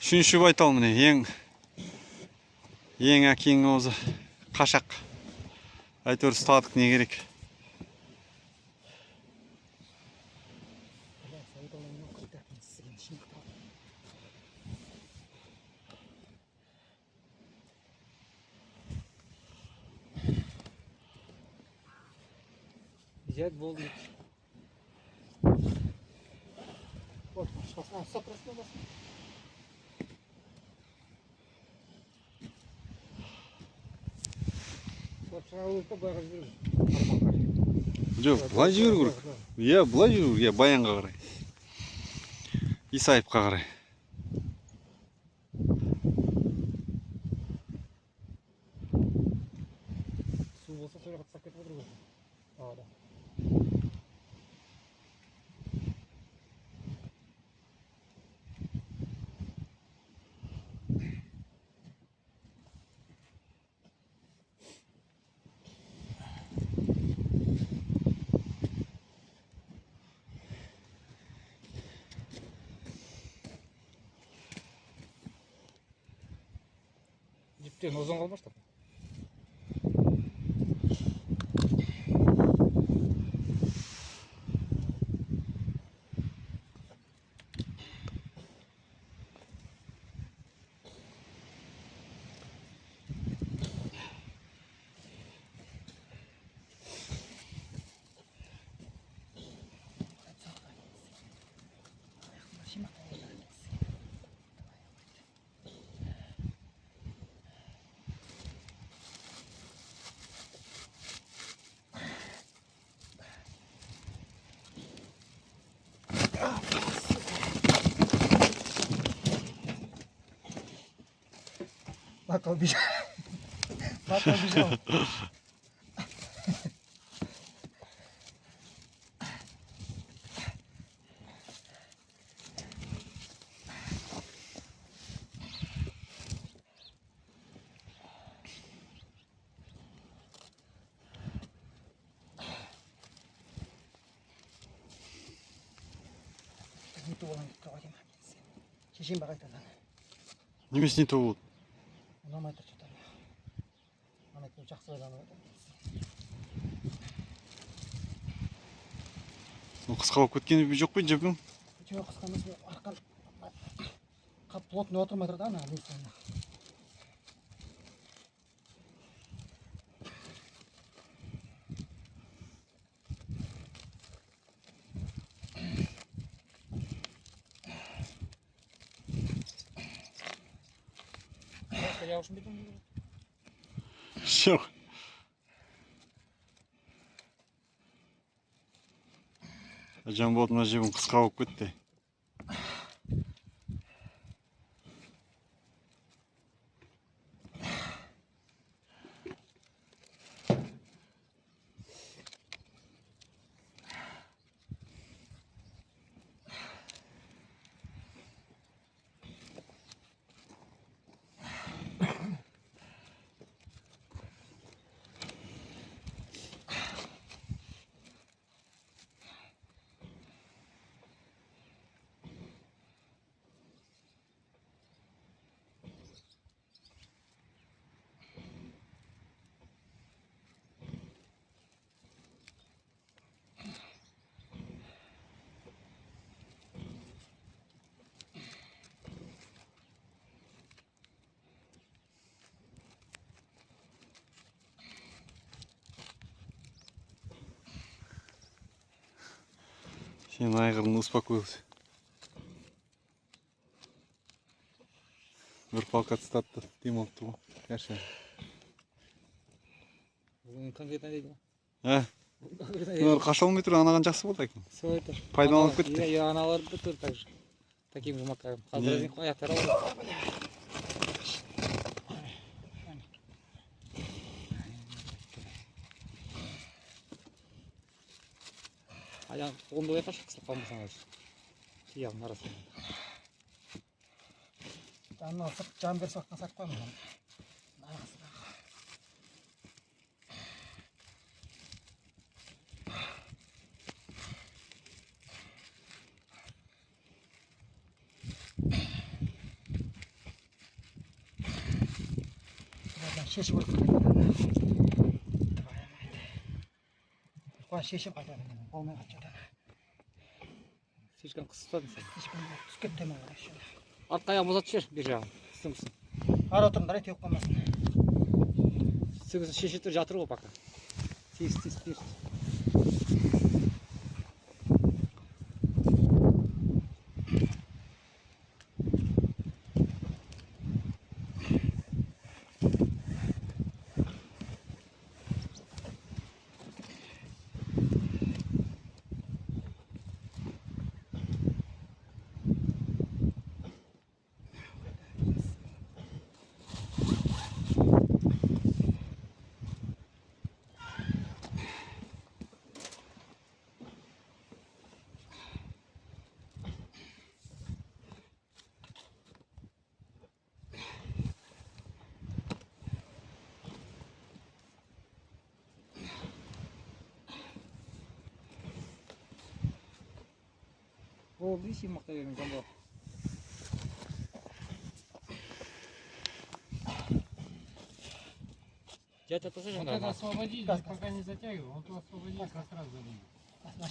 Үшінші байтал міне ең әкең өзі қашақ. Әйтеуір ұстадық, не керек. Взять болды. Жоқ, былай жүру керек. Иә, былай жүру керек. Иә, Баянға қарай. Исаевқа қарай. Су болса, сол жаққа тастап кетіп отыр ғой. Ағада. Jiптен озон қалмашты. Пока убежал. Пока убежал. Не то он говорим. Шешем бағайт ана. Немесі не то болды? Ұнамайды что-то. Ана екеуі жақсы ойланып отыр. Қысқа болып кеткен жоқ қой жібім? Жоқ, қысқа емес, арқан қап плотный отырмай тұр да ана несіне. Я уж не думаю. Жоқ. Жан болды, мына жібім қысқа болып кетті. Сен айғырын успокоился. Бір палка тастатты, демалып тұр ғой. Кәші. Бүгін конкретно дейді ма? Қаша алмай тұр, анаған жақсы болды екен. Все это. Пайдаланып кетті. И аналарды тоже так же. Таким же макаром. Қазір аяқтар алды. Аян қолымды ояққа шықсып қалмасаң өзі. Сияғын арасында. Ана сырт жан берсе уақытқа сатып қоймын. шешіп өлтіріп қайтадан шешіп қайтадан болмай қалып жатады. Слишком қысыстадың сен. Ешкім түсіп кетті ме қарай шөл. Артқы аяғын босатып жібер, бер жағын. Қыстың. Ары отырыңдар, теуіп қалмасын. Сөгісін шеше тұр жатыр ғой пока. Тез бер. О, ближе мақта берген жамбо. Дядя, ты тоже Вот это освободи, пока не затягивай, он то освободи, как раз залезет.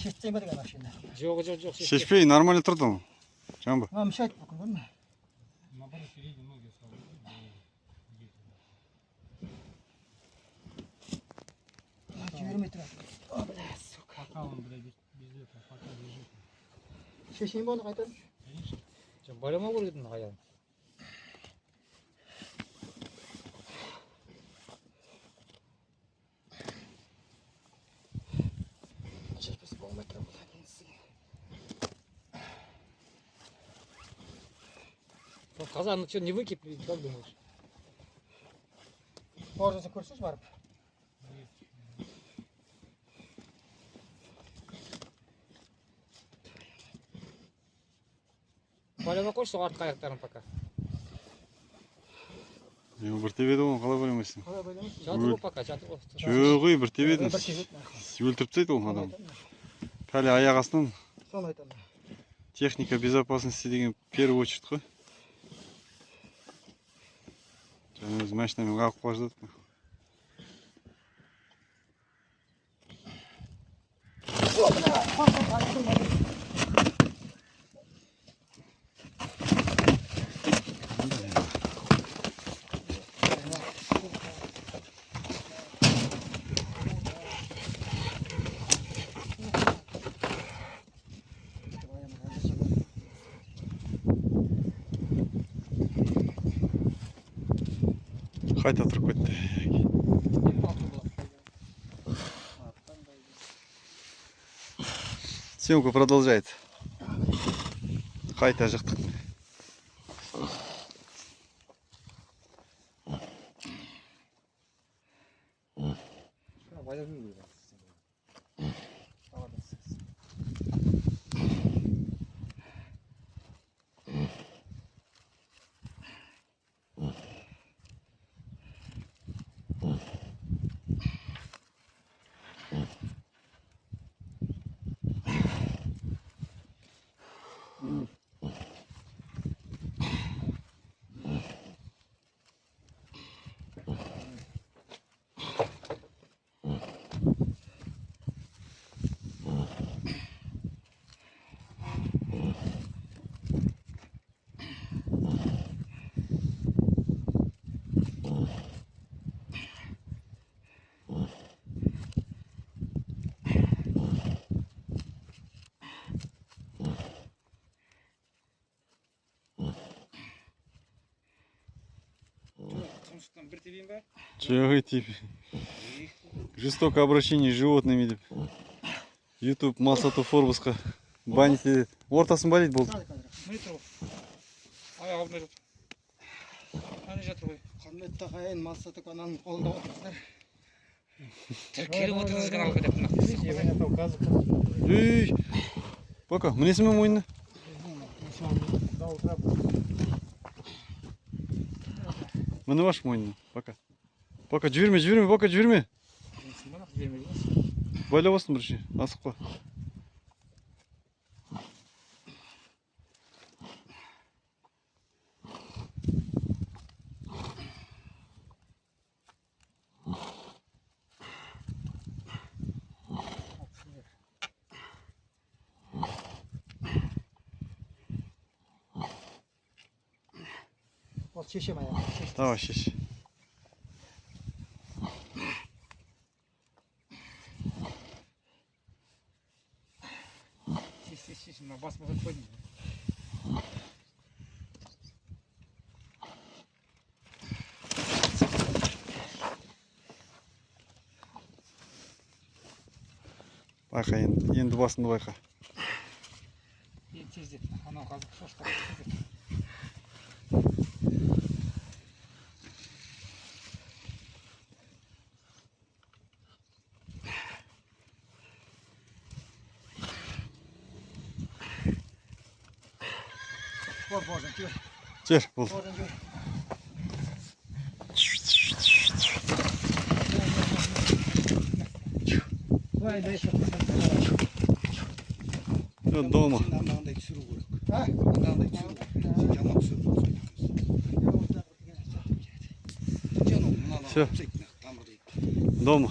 Шешсең бе деген машина. Жоқ. Шешпей, нормально тұрды ғой. Жамбы. Мына шайт бүкін көрме. Наоборот, передние ноги освободи. Жібермей тұрады. О, бля, сука. Пока он, блядь, без этого, пока лежит. Шешейін бе оны қайтадан? Конечно. Жоқ, байлама көргенін аяғын. Шешпесі болмай тұр бұл әкенсі. Қазан, ну что, не выкипит, как думаешь? Бауыр жасап көрсеңші барып. Байлама қойшы артқы аяқтарын пока. Бір тебеді ғой, қалай байламайсың? Қалай байламайсың? Жатыр ғой пока, жатыр ғой. Жоқ, бір тебеді. Бір тебеді. Өлтіріп тастайды ол адам. Пәлі аяқ астынан Соны айтамын. техника безопасности деген первый очередь қой. Және өзі машинамен қағып қала жатады. Қайта тұрып кетті. Съемка продолжается. Қайта жықтық. Бір тебейін ба? Жоқ, тип. Жестоко обращение с животными деп. YouTube Масату Форбусқа банить етеді. Ортасын балит болды. Міне тұр ғой. Аяқ алдында жатыр. Ана жатыр ғой. Құрметті ағайын, Масату ананың қолында отырсыздар. Тіркеліп отырсыз каналға деп. Ей, пока, мінесің бе мойнына? Міне баш мойнына, пока. Пока, жіберме, пока жіберме. Байлап алсын бірінші, асықпа. Вот шеше моя. Давай, шеш. Шеш, мына басып жатып қойдым. Байқа енді басымды байқа. Енді тездет. Анау қазір шошқа тездет. Божен, жүр. Жер, бұл. Божен, жүр. Былай да еще. Дома. Мынандай түсіру керек. А? Мынандай түсіру керек. Жаман түсіру керек. Всё. Тамыр дейді. Дома.